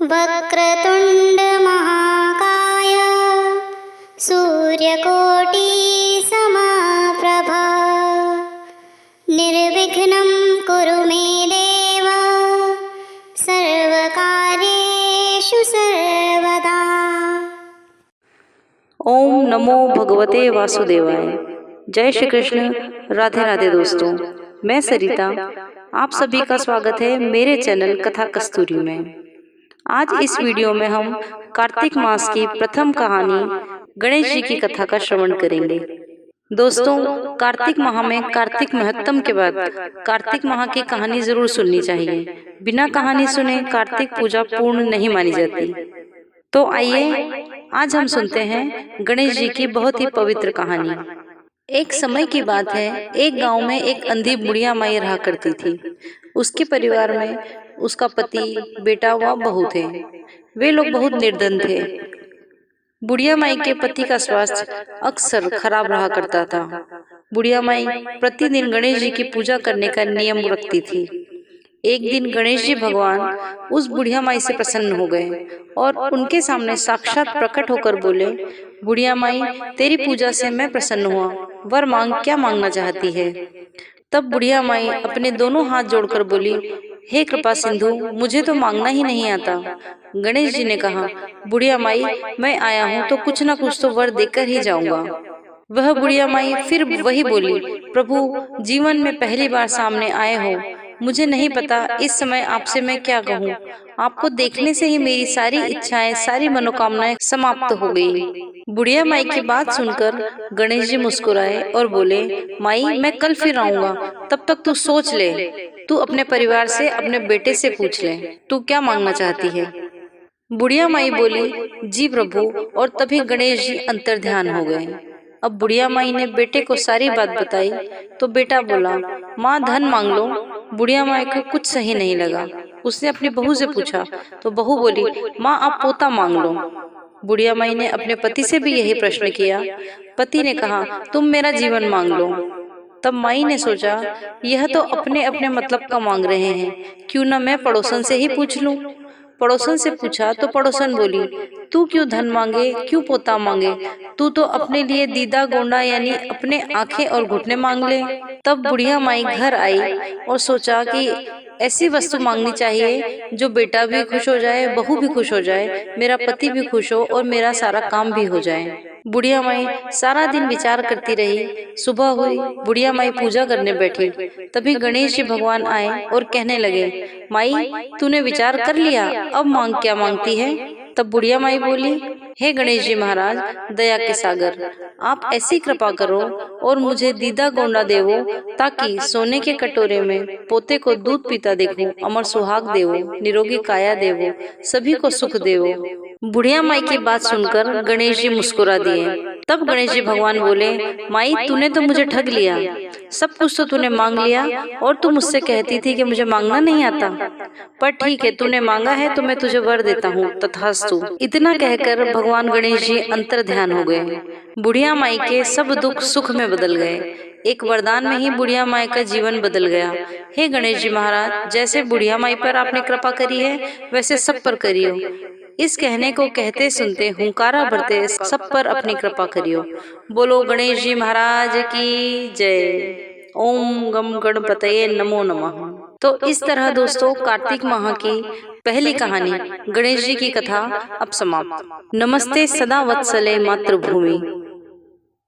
वक्रतुंड महाकाय सूर्यकोटि समप्रभा निर्विघ्नं कुरु मे देव सर्वकार्येषु सर्वदा। ओम नमो भगवते वासुदेवाय। जय श्री कृष्ण। राधे राधे दोस्तों, मैं सरिता, आप सभी का स्वागत है मेरे चैनल कथा कस्तूरी में। आज इस वीडियो में हम कार्तिक मास की प्रथम कहानी गणेश जी की कथा का श्रवण करेंगे। दोस्तों, कार्तिक माह में कार्तिक महत्तम के बाद कार्तिक माह की कहानी जरूर सुननी चाहिए। बिना कहानी सुने कार्तिक पूजा पूर्ण नहीं मानी जाती। तो आइए आज हम सुनते हैं गणेश जी की बहुत ही पवित्र कहानी। एक समय की बात है, एक गांव में एक अंधी बुढ़िया माई रहा करती थी। उसके परिवार में उसका पति, बेटा व बहू थे। वे लोग बहुत निर्धन थे। बुढ़िया माई के पति का स्वास्थ्य अक्सर खराब रहा करता था। बुढ़िया माई प्रतिदिन गणेश जी की पूजा करने का नियम रखती थी। एक दिन गणेश जी भगवान उस बुढ़िया माई से प्रसन्न हो गए और उनके सामने साक्षात प्रकट होकर बोले, बुढ़िया माई, तेरी पूजा से मैं प्रसन्न हुआ, वर मांग, क्या मांगना चाहती है? तब बुढ़िया माई अपने दोनों हाथ जोड़कर बोली, हे कृपा सिंधु, मुझे तो मांगना ही नहीं आता। गणेश जी ने कहा, बुढ़िया माई, मैं आया हूँ तो कुछ न कुछ तो वर देकर ही जाऊंगा। वह बुढ़िया माई फिर वही बोली, प्रभु, जीवन में पहली बार सामने आए हो, मुझे नहीं पता इस समय आपसे मैं क्या कहूँ। आपको देखने से ही मेरी सारी इच्छाएं, सारी मनोकामनाएं समाप्त हो गई। बुढ़िया माई की बात सुनकर गणेश जी मुस्कुराए और बोले, माई, मैं कल फिर आऊंगा, तब तक तू सोच ले। तू अपने परिवार से, अपने बेटे से पूछ ले, तू क्या मांगना चाहती है। बुढ़िया माई बोली, जी प्रभु। और तभी गणेश जी अंतर्ध्यान हो गए। अब बुढ़िया माई ने बेटे को सारी बात बताई तो बेटा बोला, माँ, धन मांग लो। बुढ़िया माई को कुछ सही नहीं लगा। उसने अपनी बहू से पूछा तो बहू बोली, माँ, आप पोता मांग लो। बुढ़िया माई ने अपने पति से भी यही प्रश्न किया। पति ने कहा, तुम मेरा जीवन मांग लो। तब माई ने सोचा, यह तो अपने अपने मतलब का मांग रहे हैं, क्यों न मैं पड़ोसन से ही पूछ लूं। पड़ोसन से पूछा तो पड़ोसन बोली, तू क्यों धन मांगे, क्यों पोता मांगे, तू तो अपने लिए दीदा गोंडा यानी अपने आंखें और घुटने मांग ले। तब बुढ़िया माई घर आई और सोचा कि ऐसी वस्तु मांगनी चाहिए जो बेटा भी खुश हो जाए, बहू भी खुश हो जाए, मेरा पति भी खुश हो और मेरा सारा काम भी हो जाए। बुढ़िया माई सारा दिन विचार करती रही। सुबह हुई, बुढ़िया माई पूजा करने बैठी। तभी गणेश जी भगवान आए और कहने लगे, माई, तूने विचार कर लिया, अब मांग, क्या मांगती है? तब बुढ़िया माई बोली, हे गणेश जी महाराज, दया के सागर, आप ऐसी कृपा करो और मुझे दीदा गोंडा देवो, ताकि सोने के कटोरे में पोते को दूध पीता देखूं, अमर सुहाग देवो, निरोगी काया देवो, सभी को सुख देवो। बुढ़िया माई की बात सुनकर गणेश जी मुस्कुरा दिए। तब गणेश जी भगवान बोले, माई, तूने तो मुझे ठग लिया। सब कुछ तो तूने मांग लिया और तू मुझसे कहती थी कि मुझे मांगना नहीं आता। पर ठीक है, तूने मांगा है तो मैं तुझे वर देता हूँ, तथास्तु। इतना कहकर भगवान गणेश जी अंतर्ध्यान हो गए। बुढ़िया माई के सब दुख सुख में बदल गए। एक वरदान में ही बुढ़िया माई का जीवन बदल गया। हे गणेश जी महाराज, जैसे बुढ़िया माई पर आपने कृपा करी है, वैसे सब पर करियो। इस कहने को कहते सुनते हुंकारा भरते सब पर अपनी कृपा करियो। बोलो गणेश जी महाराज की जय। ओम गम गणपतये नमो नमः। तो इस तरह दोस्तों, कार्तिक माह की पहली कहानी गणेश जी की कथा अब समाप्त। नमस्ते सदा वत्सले मातृभूमि।